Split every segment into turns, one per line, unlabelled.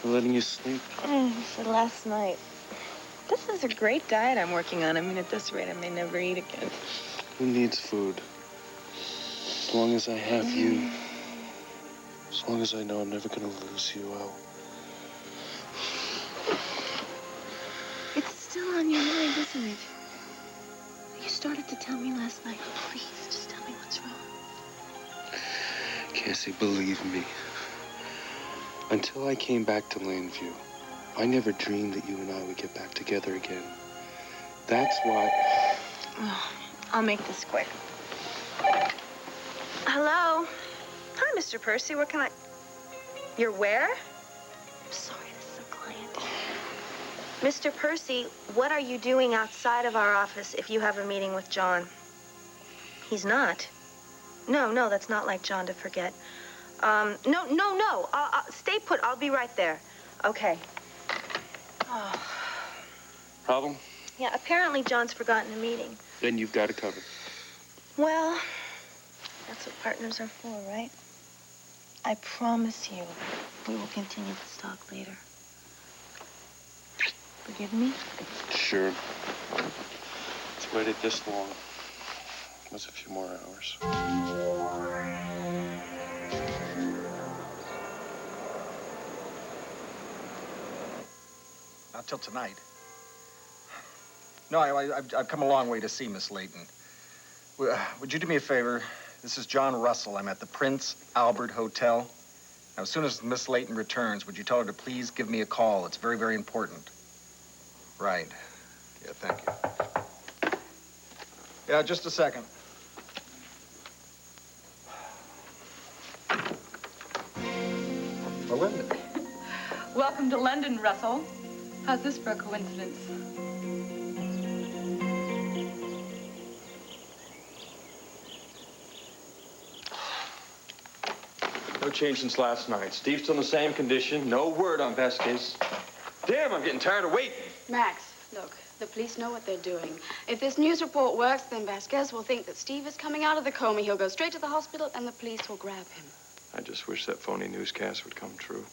for letting you sleep.
For last night. This is a great diet I'm working on. I mean, at this rate, I may never eat again.
Who needs food? As long as I have you, as long as I know I'm never gonna lose you,
It's still on your mind, isn't it? You started to tell me last night. Please, just tell me what's wrong.
Cassie, believe me. Until I came back to Landview, I never dreamed that you and I would get back together again. That's why...
Oh, I'll make this quick. Hello? Hi, Mr. Percy. What can I... You're where? I'm sorry, this is a client. Mr. Percy, what are you doing outside of our office if you have a meeting with John? He's not. No, that's not like John to forget. No. Stay put. I'll be right there. Okay. Oh.
Problem?
Yeah, apparently John's forgotten a meeting.
Then you've got it covered.
Well, that's what partners are for, right? I promise you, we will continue this talk later. Forgive me?
Sure. It's waited this long. What's a few more hours?
Not till tonight. No, I've come a long way to see Miss Layton. Would you do me a favor? This is John Russell. I'm at the Prince Albert Hotel. Now, as soon as Miss Layton returns, would you tell her to please give me a call? It's very, very important. Right. Yeah, thank you. Yeah, just a second. Melinda.
Welcome to London, Russell. How's this for a coincidence?
No change since last night. Steve's still in the same condition. No word on Vasquez. Damn, I'm getting tired of waiting.
Max, look, the police know what they're doing. If this news report works, then Vasquez will think that Steve is coming out of the coma. He'll go straight to the hospital, and the police will grab him.
I just wish that phony newscast would come true.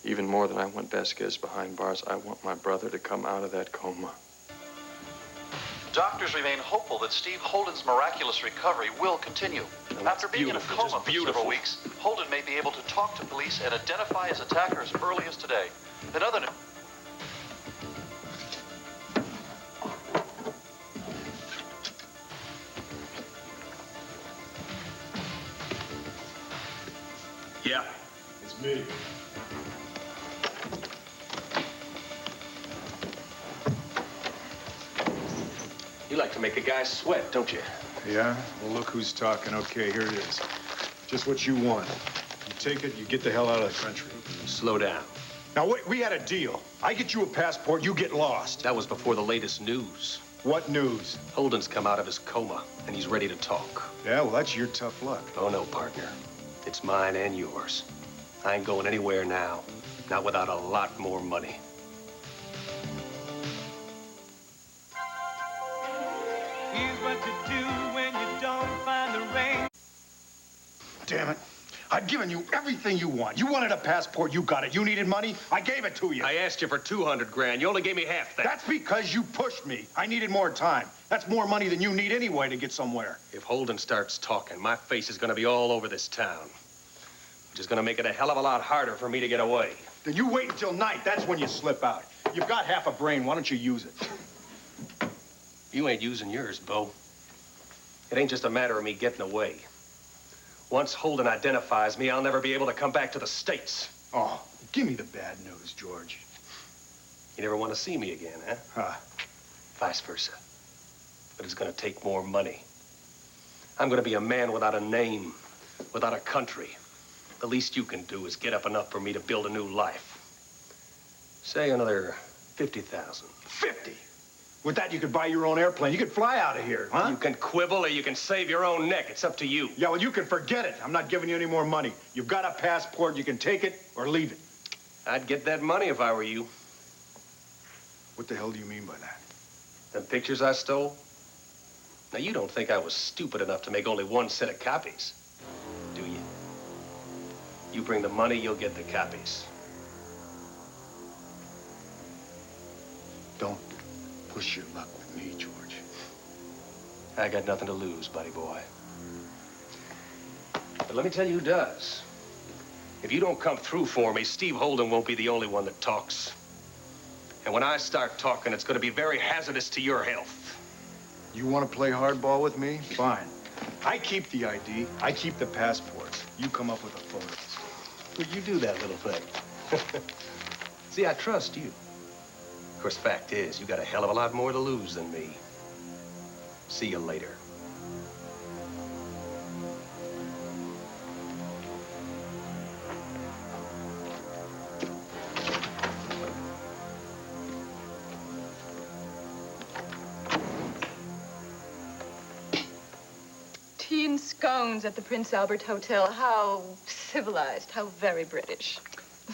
Even more than I want Vasquez behind bars, I want my brother to come out of that coma.
Doctors remain hopeful that Steve Holden's miraculous recovery will continue. After being in a coma for several weeks, Holden may be able to talk to police and identify his attacker as early as today. In other news...
Yeah, it's me. You like to make a guy sweat, don't you?
Yeah? Well, look who's talking. Okay, here it is. Just what you want. You take it, you get the hell out of the country.
Slow down.
Now, wait, we had a deal. I get you a passport, you get lost.
That was before the latest news.
What news?
Holden's come out of his coma, and he's ready to talk.
Yeah, well, that's your tough luck.
Oh, no, partner. It's mine and yours. I ain't going anywhere now. Not without a lot more money.
Here's what to do when you don't find the rain.
Damn it. I've given you everything you want. You wanted a passport, you got it. You needed money, I gave it to you.
I asked you for 200 grand. You only gave me half that.
That's because you pushed me. I needed more time. That's more money than you need anyway to get somewhere.
If Holden starts talking, my face is gonna be all over this town. Which is gonna make it a hell of a lot harder for me to get away.
Then you wait until night. That's when you slip out. You've got half a brain. Why don't you use it?
You ain't using yours, Bo. It ain't just a matter of me getting away. Once Holden identifies me, I'll never be able to come back to the States.
Oh, give me the bad news, George.
You never want to see me again, huh?
Huh.
Vice versa. But it's gonna take more money. I'm gonna be a man without a name, without a country. The least you can do is get up enough for me to build a new life. Say another 50,000.
50? With that, you could buy your own airplane. You could fly out of here, huh?
You can quibble or you can save your own neck. It's up to you.
Yeah, well, you can forget it. I'm not giving you any more money. You've got a passport. You can take it or leave it.
I'd get that money if I were you.
What the hell do you mean by that?
Them pictures I stole? Now, you don't think I was stupid enough to make only one set of copies, do you? You bring the money, you'll get the copies.
Don't push your luck with me, George.
I got nothing to lose, buddy boy. But let me tell you who does. If you don't come through for me, Steve Holden won't be the only one that talks. And when I start talking, it's going to be very hazardous to your health.
You want to play hardball with me? Fine. I keep the ID. I keep the passports. You come up with the photos.
Would you do that little thing? See, I trust you. Of course, fact is, you got a hell of a lot more to lose than me. See you later.
Tea and scones at the Prince Albert Hotel. How civilized, how very British.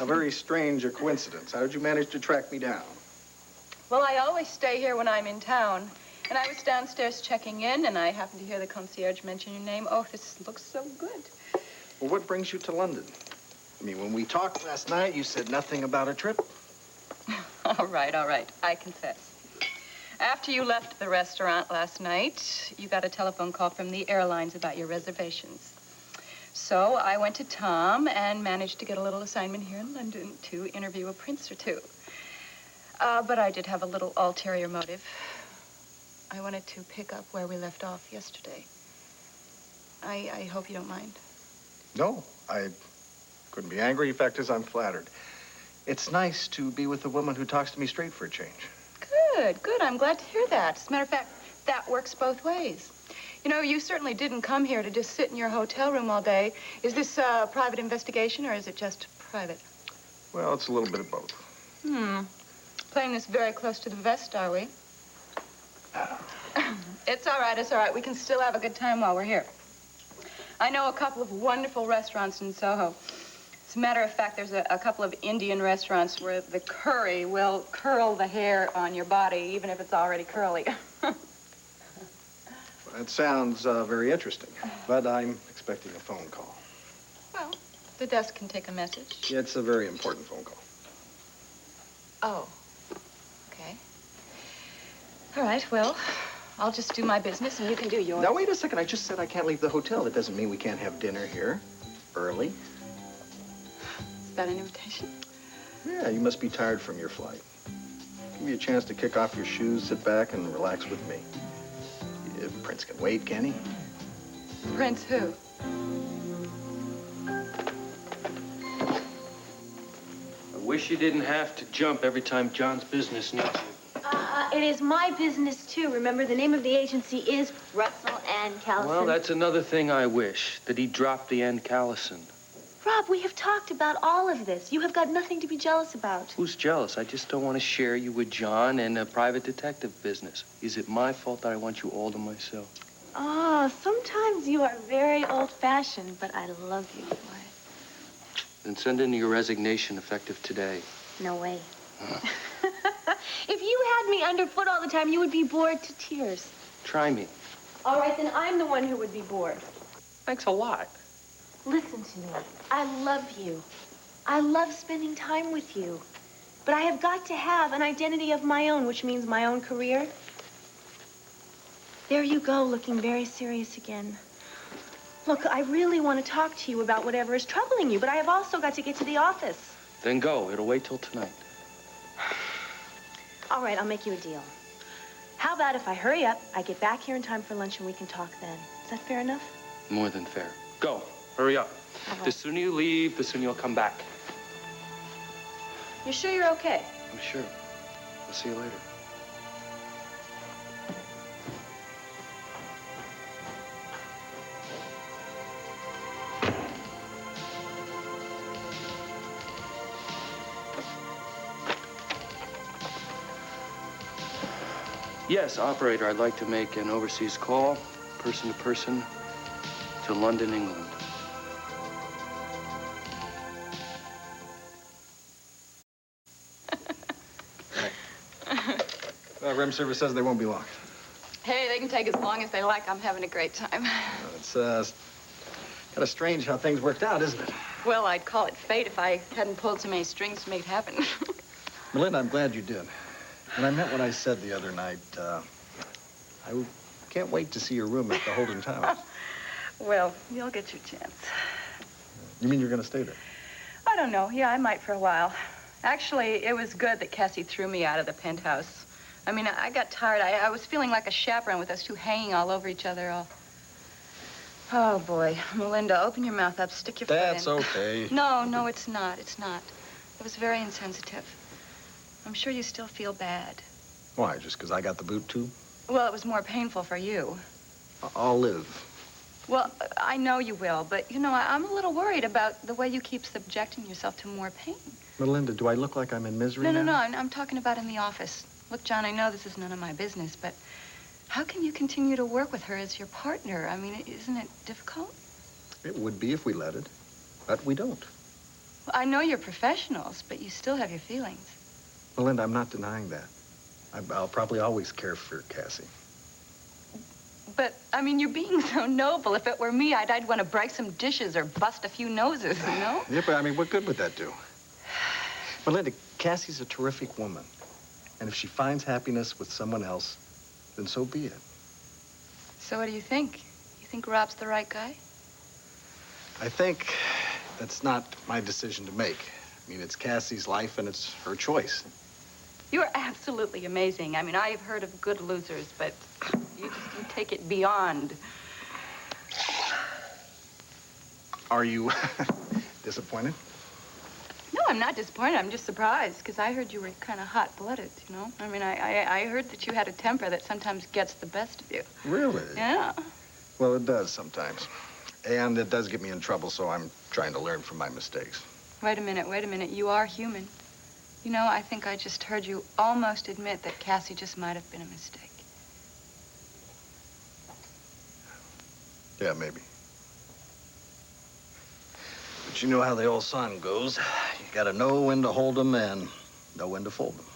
A very strange a coincidence. How did you manage to track me down?
Well, I always stay here when I'm in town. And I was downstairs checking in, and I happened to hear the concierge mention your name. Oh, this looks so good.
Well, what brings you to London? I mean, when we talked last night, you said nothing about a trip.
All right, I confess. After you left the restaurant last night, you got a telephone call from the airlines about your reservations. So I went to Tom and managed to get a little assignment here in London to interview a prince or two. But I did have a little ulterior motive. I wanted to pick up where we left off yesterday. I hope you don't mind.
No, I couldn't be angry. Fact is, I'm flattered. It's nice to be with a woman who talks to me straight for a change.
Good. I'm glad to hear that. As a matter of fact, that works both ways. You know, you certainly didn't come here to just sit in your hotel room all day. Is this a private investigation, or is it just private?
Well, it's a little bit of both.
Playing this very close to the vest, are we? It's all right. We can still have a good time while we're here. I know a couple of wonderful restaurants in Soho. As a matter of fact, there's a couple of Indian restaurants where the curry will curl the hair on your body, even if it's already curly.
That sounds very interesting, but I'm expecting a phone call.
Well, the desk can take a message.
It's a very important phone call.
Oh, okay. All right, well, I'll just do my business and you can do yours.
Now, wait a second. I just said I can't leave the hotel. That doesn't mean we can't have dinner here early.
Is that an invitation?
Yeah, you must be tired from your flight. Give me a chance to kick off your shoes, sit back, and relax with me. Prince can wait, can he?
Prince who?
I wish you didn't have to jump every time John's business needs you.
It is my business, too. Remember, the name of the agency is Russell and Callison.
Well, that's another thing I wish, that he dropped the N. Callison.
Rob, we have talked about all of this. You have got nothing to be jealous about.
Who's jealous? I just don't want to share you with John and a private detective business. Is it my fault that I want you all to myself?
Oh, sometimes you are very old-fashioned, but I love you for it.
Then send in your resignation effective today.
No way. If you had me underfoot all the time, you would be bored to tears.
Try me.
All right, then I'm the one who would be bored.
Thanks a lot.
Listen to me. I love you. I love spending time with you. But I have got to have an identity of my own, which means my own career. There you go, looking very serious again. Look, I really want to talk to you about whatever is troubling you, but I have also got to get to the office.
Then go. It'll wait till tonight.
All right, I'll make you a deal. How about if I hurry up, I get back here in time for lunch, and we can talk then? Is that fair enough?
More than fair. Go. Hurry up.
All right.
The sooner you leave, the sooner you'll come back.
You sure you're okay?
I'm sure. I'll see you later. Yes, operator, I'd like to make an overseas call, person to person, to London, England.
Room service says they won't be long.
Hey, they can take as long as they like. I'm having a great time.
It's kind of strange how things worked out, isn't it?
Well, I'd call it fate if I hadn't pulled so many strings to make it happen.
Melinda, I'm glad you did. And I meant what I said the other night. Can't wait to see your room at the Holden Towers.
Well, you'll get your chance.
You mean you're going to stay there?
I don't know. Yeah, I might for a while. Actually, it was good that Cassie threw me out of the penthouse. I mean, I got tired. I was feeling like a chaperone with us two hanging all over each other. Oh, boy. Melinda, open your mouth up. Stick your foot in.
That's okay.
No, it's not. It's not. It was very insensitive. I'm sure you still feel bad.
Why, just because I got the boot, too?
Well, it was more painful for you.
I'll live.
Well, I know you will, but, you know, I'm a little worried about the way you keep subjecting yourself to more pain.
Melinda, do I look like I'm in misery now?
No. I'm talking about in the office. Look, John, I know this is none of my business, but how can you continue to work with her as your partner? I mean, isn't it difficult?
It would be if we let it, but we don't.
Well, I know you're professionals, but you still have your feelings.
Melinda, I'm not denying that. I'll probably always care for Cassie.
But, I mean, you're being so noble. If it were me, I'd want to break some dishes or bust a few noses, you know?
Yeah, but, I mean, what good would that do? Melinda, Cassie's a terrific woman. And if she finds happiness with someone else, then so be it.
So what do you think? You think Rob's the right guy?
I think that's not my decision to make. I mean, it's Cassie's life and it's her choice.
You're absolutely amazing. I mean, I've heard of good losers, but you take it beyond.
Are you disappointed?
No, I'm not disappointed. I'm just surprised, because I heard you were kind of hot-blooded, you know? I mean, I heard that you had a temper that sometimes gets the best of you.
Really?
Yeah.
Well, it does sometimes. And it does get me in trouble, so I'm trying to learn from my mistakes.
Wait a minute. You are human. You know, I think I just heard you almost admit that Cassie just might have been a mistake.
Yeah, maybe. But you know how the old song goes. You gotta know when to hold 'em and know when to fold 'em.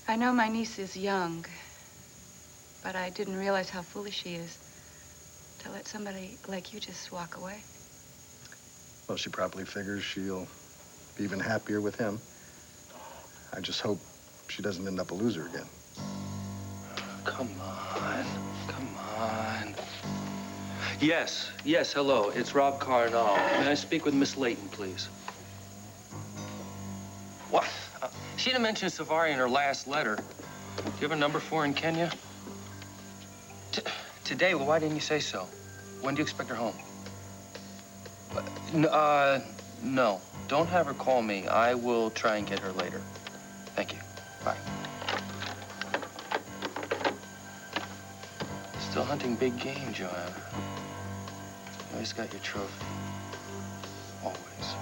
I know my niece is young, but I didn't realize how foolish she is to let somebody like you just walk away.
Well, she probably figures she'll be even happier with him. I just hope she doesn't end up a loser again.
Come on. Yes, hello. It's Rob Carnall. May I speak with Miss Layton, please? What? She didn't mention Savari in her last letter. Do you have a number for her in Kenya? Today? Well, why didn't you say so? When do you expect her home? No. Don't have her call me. I will try and get her later. Thank you. Bye. Still hunting big game, Joanna. You always got your trophy. Always.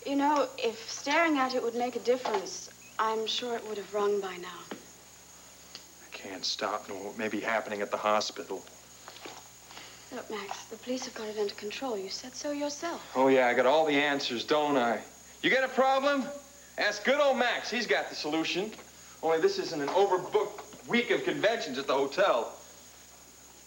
You know, if staring at it would make a difference, I'm sure it would have rung by now.
I can't stop knowing what may be happening at the hospital.
Look, Max, the police have got it under control. You said so yourself.
Oh, yeah, I got all the answers, don't I? You got a problem? Ask good old Max. He's got the solution. Only this isn't an overbooked week of conventions at the hotel.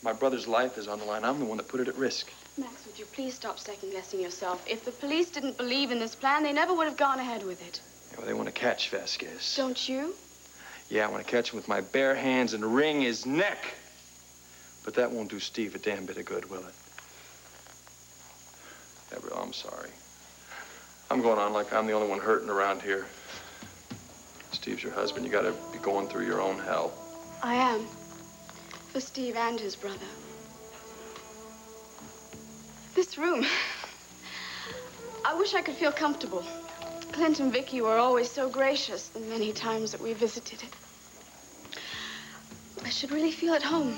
My brother's life is on the line. I'm the one that put it at risk.
Max, would you please stop second-guessing yourself? If the police didn't believe in this plan, they never would have gone ahead with it.
Yeah, well, they want to catch Vasquez.
Don't you?
Yeah, I want to catch him with my bare hands and wring his neck. But that won't do Steve a damn bit of good, will it? Gabrielle, I'm sorry. I'm going on like I'm the only one hurting around here. Steve's your husband. You gotta be going through your own hell.
I am. For Steve and his brother. This room. I wish I could feel comfortable. Clint and Vicky were always so gracious the many times that we visited it. I should really feel at home.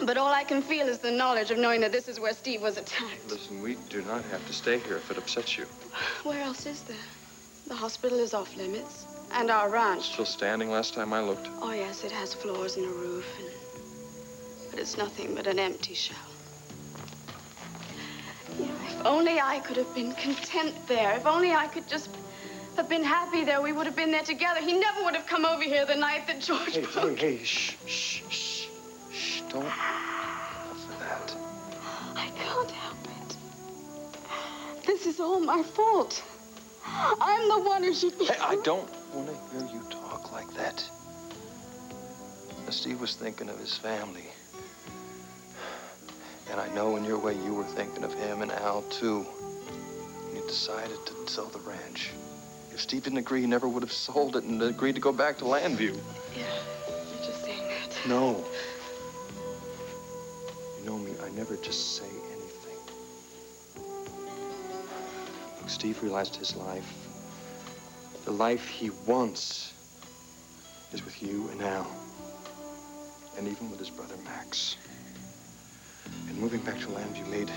But all I can feel is the knowledge of knowing that this is where Steve was attacked.
Listen, we do not have to stay here if it upsets you.
Where else is there? The hospital is off limits. And our ranch.
Still standing last time I looked.
Oh, yes, it has floors and a roof. But it's nothing but an empty shell. You know, if only I could have been content there. If only I could just have been happy there, we would have been there together. He never would have come over here the night that George broke.
Hey, shh. Don't. Enough of that.
I This is all my fault. I'm the one who should be...
Hey, I don't want to hear you talk like that. Now, Steve was thinking of his family. And I know in your way you were thinking of him and Al, too. And you decided to sell the ranch. If Steve didn't agree, he never would have sold it and agreed to go back to Landview.
Yeah, you're just saying that.
No. You know me, I never just say anything. Look, Steve realized his life, the life he wants, is with you and Al. And even with his brother Max. And moving back to Landview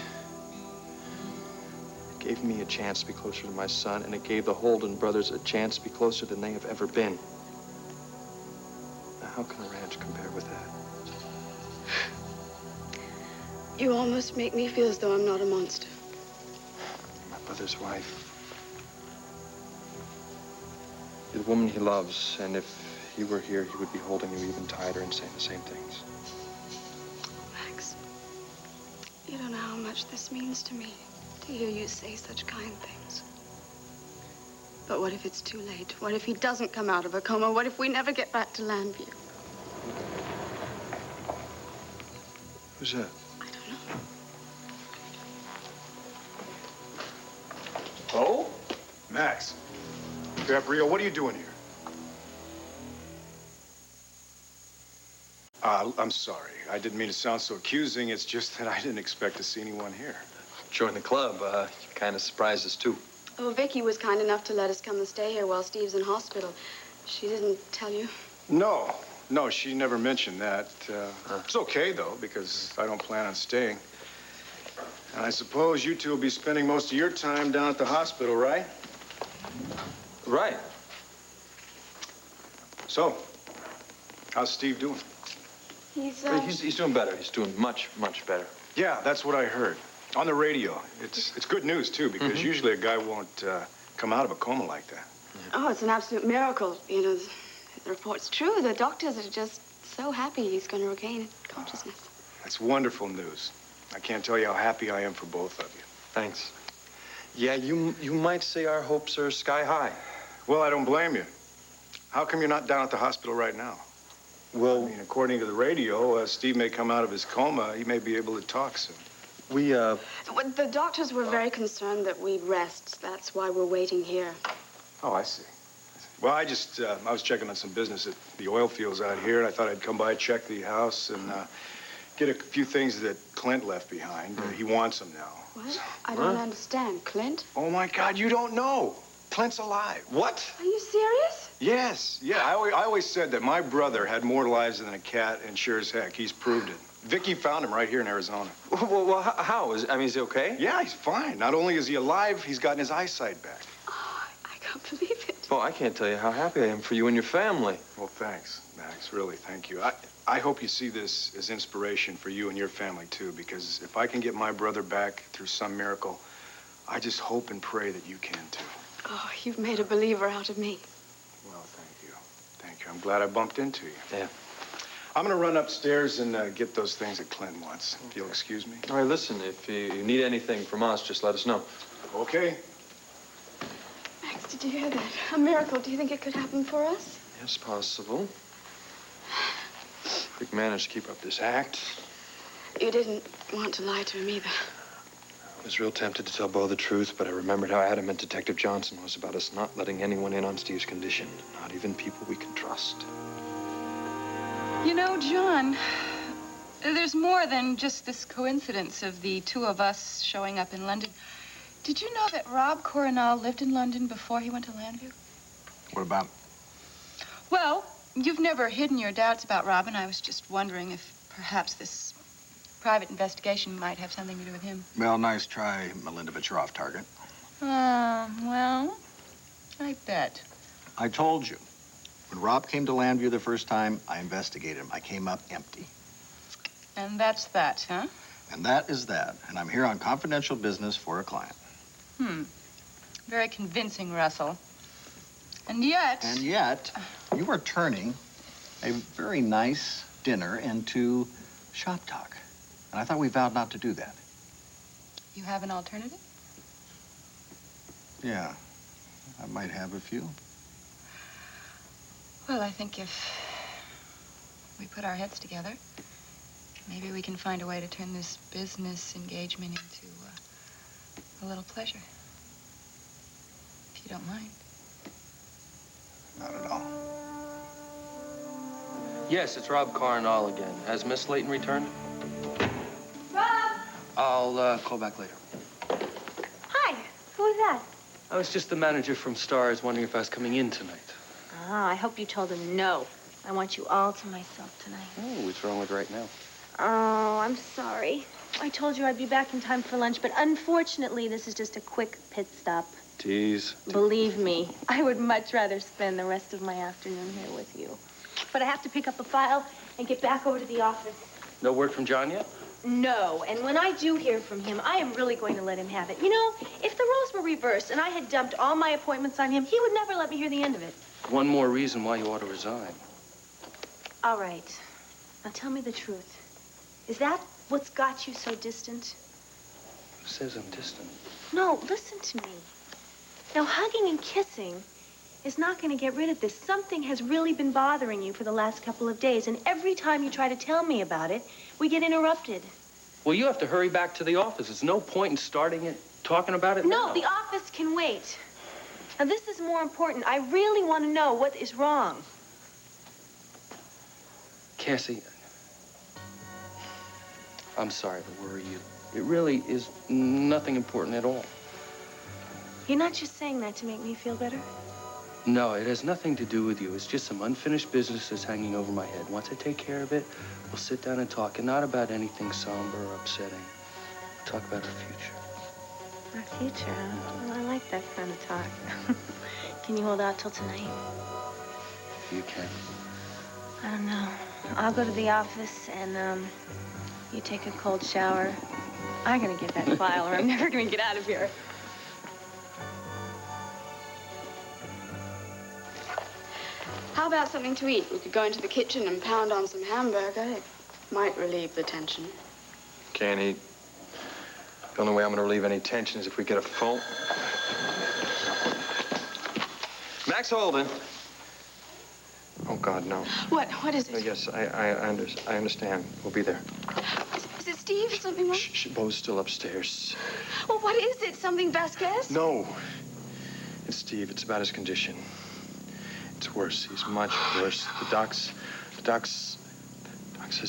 gave me a chance to be closer to my son, and it gave the Holden brothers a chance to be closer than they have ever been. Now, how can a ranch compare with that?
You almost make me feel as though I'm not a monster.
My brother's wife. You're the woman he loves, and if he were here, he would be holding you even tighter and saying the same things.
Max, you don't know how much this means to me, to hear you say such kind things. But what if it's too late? What if he doesn't come out of a coma? What if we never get back to Landview?
Who's that?
I don't know.
Oh? Max. Gabriel, what are you doing here? I'm sorry. I didn't mean to sound so accusing. It's just that I didn't expect to see anyone here.
Join the club. You kind of surprised us, too.
Oh, Vicky was kind enough to let us come and stay here while Steve's in hospital. She didn't tell you?
No, she never mentioned that. It's okay, though, because I don't plan on staying. And I suppose you two will be spending most of your time down at the hospital, right?
Right.
So, how's Steve doing?
He's doing better. He's doing much, much better.
Yeah, that's what I heard. On the radio. It's good news, too, because usually a guy won't come out of a coma like that.
Oh, it's an absolute miracle. You know, the report's true. The doctors are just so happy he's going to regain consciousness.
That's wonderful news. I can't tell you how happy I am for both of you.
Thanks. Yeah, you might say our hopes are sky high.
Well, I don't blame you. How come you're not down at the hospital right now?
Well,
I mean, according to the radio, Steve may come out of his coma. He may be able to talk soon.
Well, the doctors were very concerned that we rest. That's why we're waiting here.
Oh, I see. Well, I was checking on some business at the oil fields out here, and I thought I'd come by, check the house, and get a few things that Clint left behind. He wants them now.
What? I don't understand. Clint?
Oh, my God, you don't know. Clint's alive.
What?
Are you serious?
Yes. Yeah, I always said that my brother had more lives than a cat, and sure as heck, he's proved it. Vicky found him right here in Arizona.
Well, how? Is he okay?
Yeah, he's fine. Not only is he alive, he's gotten his eyesight back.
Oh, I can't believe it.
Well, I can't tell you how happy I am for you and your family.
Well, thanks, Max. Really, thank you. I hope you see this as inspiration for you and your family, too, because if I can get my brother back through some miracle, I just hope and pray that you can, too.
Oh, you've made a believer out of me.
Well, thank you. Thank you. I'm glad I bumped into you.
Yeah.
I'm going to run upstairs and get those things that Clint wants, if you'll excuse me.
All right, listen, if you need anything from us, just let us know.
Okay.
Max, did you hear that? A miracle. Do you think it could happen for us?
It's possible. If we can manage to keep up this act.
You didn't want to lie to him either.
I was real tempted to tell Bo the truth, but I remembered how adamant Detective Johnson was about us not letting anyone in on Steve's condition, not even people we can trust.
You know, John, there's more than just this coincidence of the two of us showing up in London. Did you know that Rob Coronel lived in London before he went to Landview?
What about?
Well, you've never hidden your doubts about Rob, and I was just wondering if perhaps this private investigation might have something to do with him.
Well, nice try, Melinda, but you're off target.
Well, I bet.
I told you. When Rob came to Landview the first time, I investigated him. I came up empty.
And that's that, huh?
And that is that. And I'm here on confidential business for a client.
Very convincing, Russell. And yet...
And yet, you are turning a very nice dinner into shop talk. And I thought we vowed not to do that.
You have an alternative?
Yeah, I might have a few.
Well, I think if we put our heads together, maybe we can find a way to turn this business engagement into a little pleasure. If you don't mind.
Not at all.
Yes, it's Rob Carnall again. Has Miss Layton returned?
Rob!
I'll call back later.
Hi, who is that?
I was just the manager from Stars, wondering if I was coming in tonight.
Oh, I hope you told him no. I want you all to myself tonight.
Oh, what's wrong with right now?
Oh, I'm sorry. I told you I'd be back in time for lunch, but unfortunately, this is just a quick pit stop.
Tease.
Believe me, I would much rather spend the rest of my afternoon here with you. But I have to pick up a file and get back over to the office.
No word from John yet?
No, and when I do hear from him, I am really going to let him have it. You know, if the roles were reversed and I had dumped all my appointments on him, he would never let me hear the end of it.
One more reason why you ought to resign.
All right. Now tell me the truth. Is that what's got you so distant?
Who says I'm distant?
No, listen to me. Now, hugging and kissing is not going to get rid of this. Something has really been bothering you for the last couple of days, and every time you try to tell me about it, we get interrupted.
Well, you have to hurry back to the office. There's no point in starting it, talking about it
No,
now.
the office can wait. Now, this is more important. I really want to know what is wrong.
Cassie, I'm sorry to worry you. It really is nothing important at all.
You're not just saying that to make me feel better?
No, it has nothing to do with you. It's just some unfinished business that's hanging over my head. Once I take care of it, we'll sit down and talk, and not about anything somber or upsetting. We'll talk about our future.
Our future, huh? Well, I like that kind of talk. Can you hold out till tonight?
You can.
I don't know. I'll go to the office and, you take a cold shower. I'm gonna get that file or I'm never gonna get out of here.
How about something to eat? We could go into the kitchen and pound on some hamburger. It might relieve the tension.
Can't eat. The only way I'm gonna relieve any tension is if we get a phone. Max Holden. Oh, God, no.
What is it?
Yes, I understand. We'll be there.
Is it Steve? Is something wrong?
Shh, Bo's still upstairs.
Well, what is it? Something Vasquez?
No. It's Steve. It's about his condition. It's worse. He's much worse. The doc says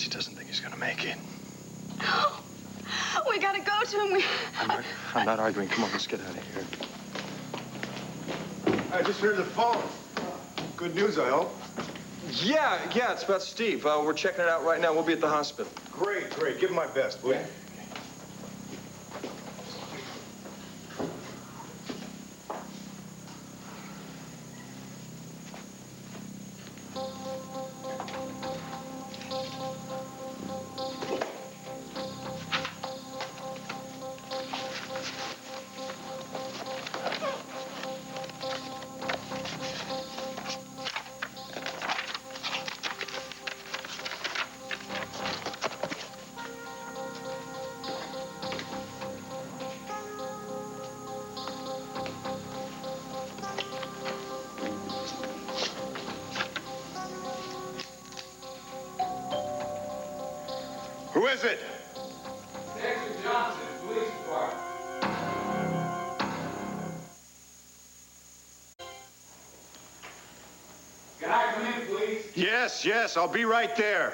he doesn't think he's gonna make it.
Oh, we gotta go to him.
I'm not arguing. Come on, let's get out of here.
I just heard the phone. Good news, I hope.
Yeah, it's about Steve. We're checking it out right now. We'll be at the hospital.
Great. Give him my best, will you? Who is it?
Detective Johnson, Police Department. Can I come in, please?
Yes, I'll be right there.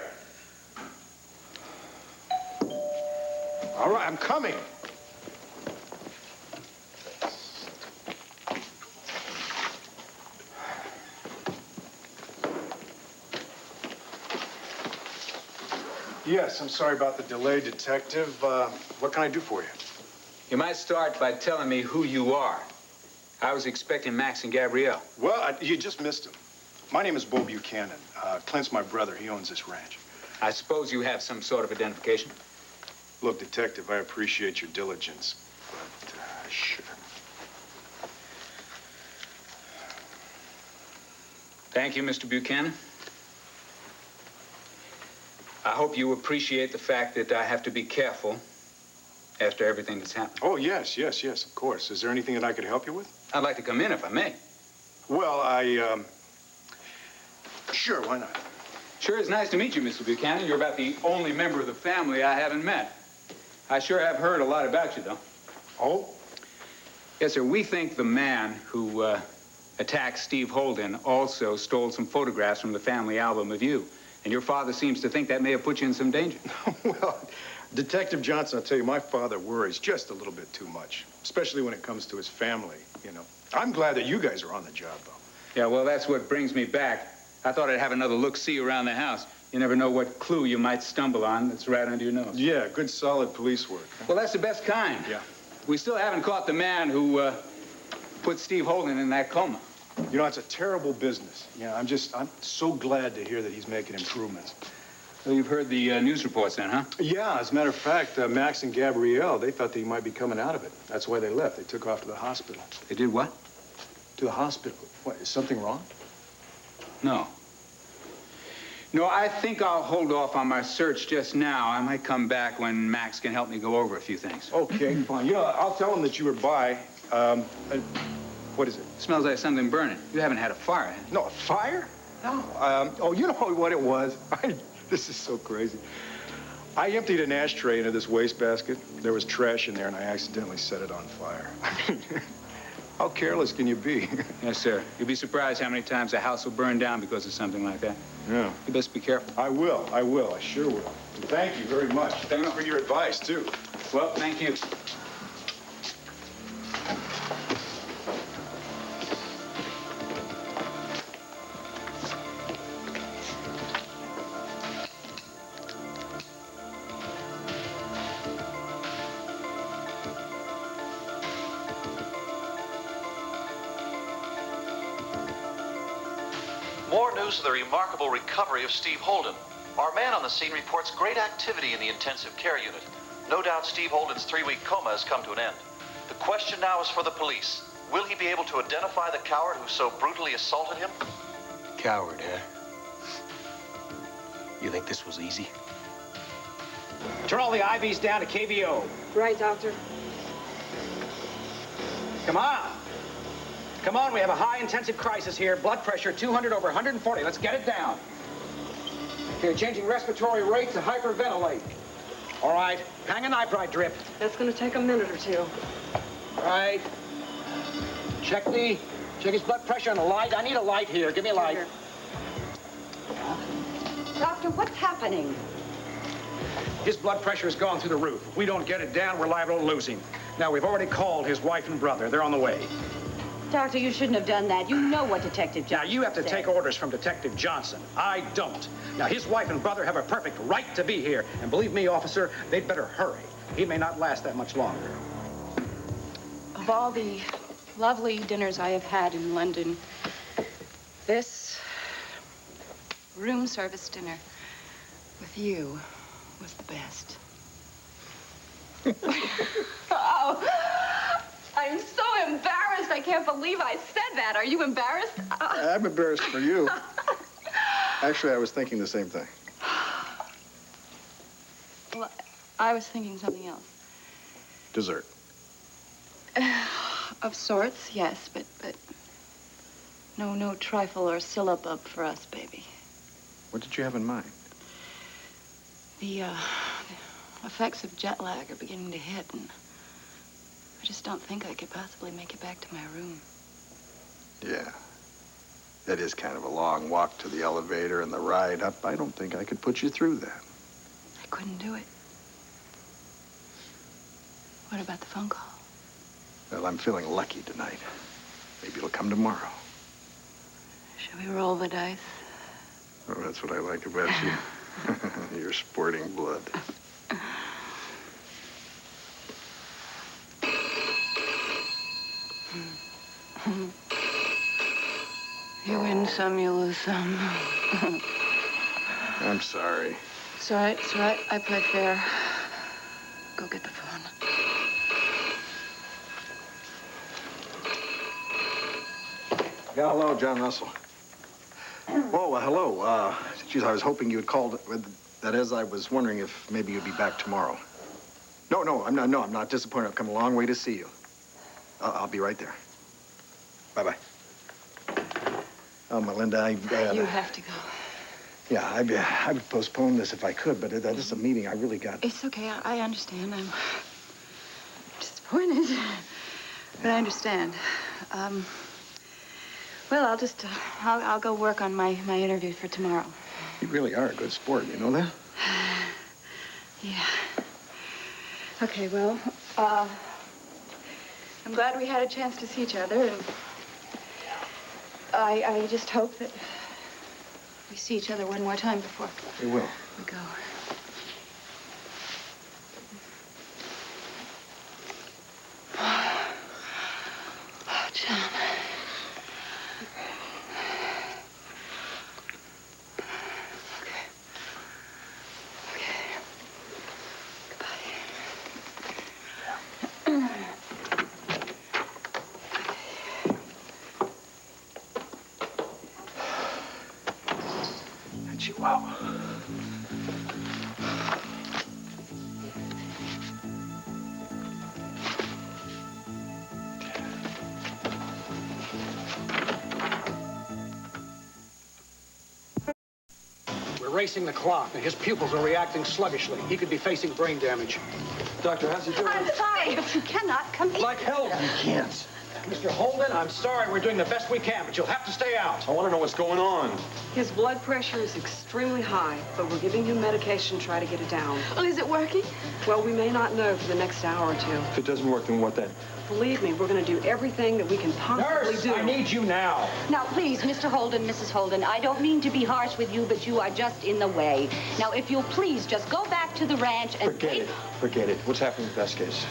All right, I'm coming. Yes, I'm sorry about the delay, Detective. What can I do for you?
You might start by telling me who you are. I was expecting Max and Gabrielle.
Well, you just missed him. My name is Bo Buchanan. Clint's my brother. He owns this ranch.
I suppose you have some sort of identification?
Look, Detective, I appreciate your diligence, but sure.
Thank you, Mr. Buchanan. I hope you appreciate the fact that I have to be careful after everything that's happened.
Oh, yes, of course. Is there anything that I could help you with?
I'd like to come in if I may.
Well, sure, why not?
Sure, it's nice to meet you, Mr. Buchanan. You're about the only member of the family I haven't met. I sure have heard a lot about you, though.
Oh?
Yes, sir. We think the man who attacked Steve Holden also stole some photographs from the family album of you. And your father seems to think that may have put you in some danger.
Well, Detective Johnson, I'll tell you, my father worries just a little bit too much, especially when it comes to his family, you know. I'm glad that you guys are on the job, though.
Yeah, well, that's what brings me back. I thought I'd have another look-see around the house. You never know what clue you might stumble on that's right under your nose.
Yeah, good, solid police work.
Well, that's the best kind.
Yeah.
We still haven't caught the man who put Steve Holden in that coma.
You know, it's a terrible business. Yeah, I'm so glad to hear that he's making improvements.
Well, you've heard the news reports then, huh?
Yeah, as a matter of fact, Max and Gabrielle, they thought that he might be coming out of it. That's why they left. They took off to the hospital.
They did what?
To the hospital. What, is something wrong?
No. No, I think I'll hold off on my search just now. I might come back when Max can help me go over a few things.
Okay, fine. You know, I'll tell him that you were by. What is it?
Smells like something burning. You haven't had a fire, have you?
No, a fire? No. Oh, you know what it was? This is so crazy. I emptied an ashtray into this wastebasket. There was trash in there, and I accidentally set it on fire. I mean, how careless can you be?
Yes, sir. You'll be surprised how many times a house will burn down because of something like that.
Yeah.
You best be careful.
I will. I sure will. And thank you very much. Thanks for your advice, too.
Well, thank you.
More news of the remarkable recovery of Steve Holden. Our man on the scene reports great activity in the intensive care unit. No doubt Steve Holden's 3-week coma has come to an end. The question now is for the police. Will he be able to identify the coward who so brutally assaulted him?
Coward, huh? You think this was easy?
Turn all the IVs down to KVO.
Right, Doctor.
Come on. Come on, we have a high-intensive crisis here. Blood pressure 200 over 140. Let's get it down. Okay, changing respiratory rate to hyperventilate. All right, hang a nitrite drip.
That's going to take a minute or two.
All right. Check his blood pressure and a light. I need a light here. Give me a light.
Here.
Doctor, what's happening?
His blood pressure has gone through the roof. If we don't get it down, we're liable to lose him. Now, we've already called his wife and brother. They're on the way.
Doctor, you shouldn't have done that. You know what Detective Johnson
Now, you have to
said.
take orders from Detective Johnson. I don't. Now, his wife and brother have a perfect right to be here. And believe me, officer, they'd better hurry. He may not last that much longer.
Of all the lovely dinners I have had in London, this room service dinner with you was the best. Oh, I'm so embarrassed. I can't believe I said that. Are you embarrassed?
I'm embarrassed for you. Actually, I was thinking the same thing.
Well, I was thinking something else.
Dessert.
Of sorts, yes, but no trifle or syllabub for us, baby.
What did you have in mind?
The effects of jet lag are beginning to hit, and I just don't think I could possibly make it back to my room.
Yeah. That is kind of a long walk to the elevator and the ride up. I don't think I could put you through that.
I couldn't do it. What about the phone call?
Well, I'm feeling lucky tonight. Maybe it'll come tomorrow.
Shall we roll the dice?
Oh, that's what I like about you. Your sporting blood.
You win some, you lose some.
I'm sorry.
It's all right, it's all right. I play fair. Go get the phone.
Yeah, hello, John Russell. Oh, hello. Geez, I was hoping you had called. That is, I was wondering if maybe you'd be back tomorrow. No, I'm not disappointed. I've come a long way to see you. I'll be right there. Bye-bye. Oh, Melinda,
You have to go.
Yeah, I would postpone this if I could, but this is a meeting I really got.
It's okay. I understand. I'm disappointed, but I understand. Well, I'll go work on my interview for tomorrow.
You really are a good sport, you know that?
Yeah. Okay, well, I'm glad we had a chance to see each other, and I just hope that we see each other one more time before
We will.
we go. Oh, John.
Chihuahua.
We're racing the clock, and his pupils are reacting sluggishly. He could be facing brain damage.
Doctor, how's he doing?
I'm sorry, but you cannot come in.
Like hell, you can't.
Mr. Holden, I'm sorry. We're doing the best we can, but you'll have to stay out.
I want to know what's going on.
His blood pressure is extremely high, but we're giving him medication to try to get it down.
Well, is it working?
Well, we may not know for the next hour or two.
If it doesn't work, then what then?
Believe me, we're going to do everything that we can possibly
Nurse,
do.
I need you now.
Now, please, Mr. Holden, Mrs. Holden, I don't mean to be harsh with you, but you are just in the way. Now, if you'll please just go back to the ranch and
Forget it. What's happening with Vasquez?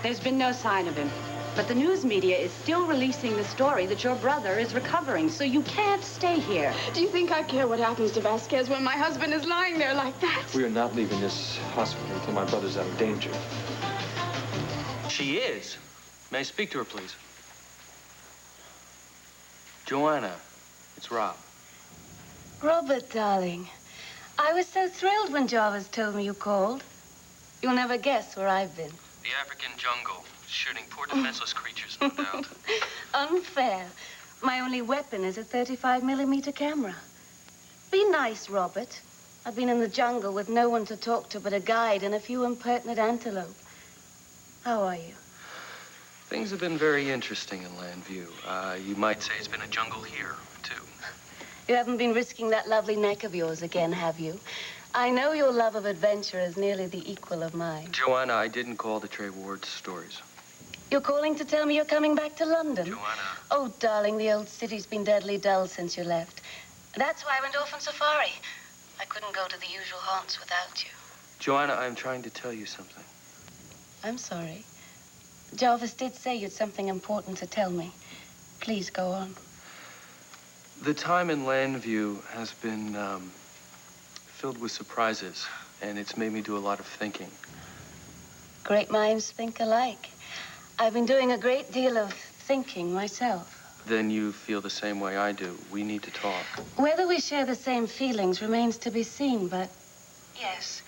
There's been no sign of him. But the news media is still releasing the story that your brother is recovering, so you can't stay here.
Do you think I care what happens to Vasquez when my husband is lying there like that?
We are not leaving this hospital until my brother's out of danger.
She is. May I speak to her, please? Joanna, it's Rob.
Robert, darling, I was so thrilled when Jarvis told me you called. You'll never guess where I've been.
The African jungle, shooting poor defenseless creatures, no doubt.
Unfair. My only weapon is a 35mm camera. Be nice, Robert. I've been in the jungle with no one to talk to but a guide and a few impertinent antelope. How are you?
Things have been very interesting in Landview. You might say it's been a jungle here, too.
You haven't been risking that lovely neck of yours again, have you? I know your love of adventure is nearly the equal of mine.
Joanna, I didn't call to trade Ward's stories.
You're calling to tell me you're coming back to London?
Joanna.
Oh, darling, the old city's been deadly dull since you left. That's why I went off on safari. I couldn't go to the usual haunts without you.
Joanna, I'm trying to tell you something.
I'm sorry. Jarvis did say you'd something important to tell me. Please go on.
The time in Landview has been filled with surprises, and it's made me do a lot of thinking.
Great minds think alike. I've been doing a great deal of thinking myself.
Then you feel the same way I do. We need to talk.
Whether we share the same feelings remains to be seen, but... Yes,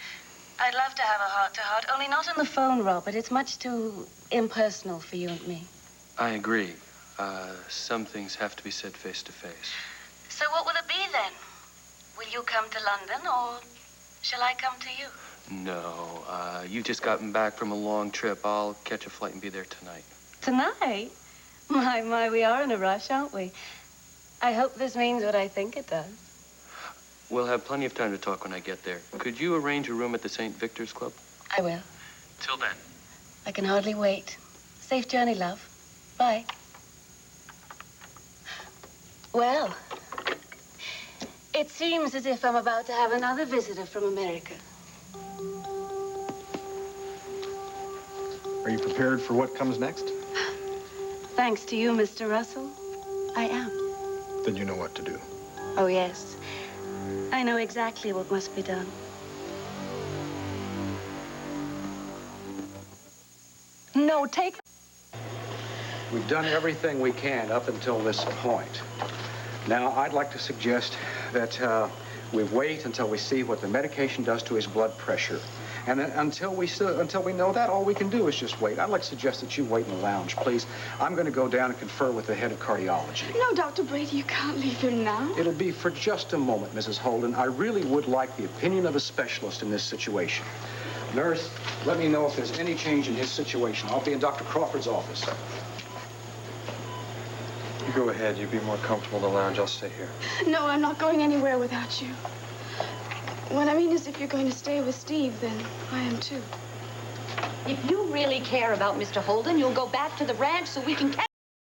I'd love to have a heart-to-heart, only not on the phone, Robert. It's much too impersonal for you and me.
I agree. Some things have to be said face to face.
So what will it be, then? Will you come to London, or shall I come to you?
No, you've just gotten back from a long trip. I'll catch a flight and be there tonight.
Tonight? My, we are in a rush, aren't we? I hope this means what I think it does.
We'll have plenty of time to talk when I get there. Could you arrange a room at the St. Victor's Club?
I will.
Till then.
I can hardly wait. Safe journey, love. Bye. Well, it seems as if I'm about to have another visitor from America.
Are you prepared for what comes next?
Thanks to you, Mr. Russell, I am.
Then you know what to do.
Oh, yes. I know exactly what must be done.
No, take...
We've done everything we can up until this point. Now, I'd like to suggest that we wait until we see what the medication does to his blood pressure. And then until we know that, all we can do is just wait. I'd like to suggest that you wait in the lounge, please. I'm going to go down and confer with the head of cardiology.
No, Dr. Brady, you can't leave him now.
It'll be for just a moment, Mrs. Holden. I really would like the opinion of a specialist in this situation. Nurse, let me know if there's any change in his situation. I'll be in Dr. Crawford's office.
You go ahead. You be more comfortable in the lounge. I'll stay here.
No, I'm not going anywhere without you. What I mean is, if you're going to stay with Steve, then I am too.
If you really care about Mr. Holden, you'll go back to the ranch so we can catch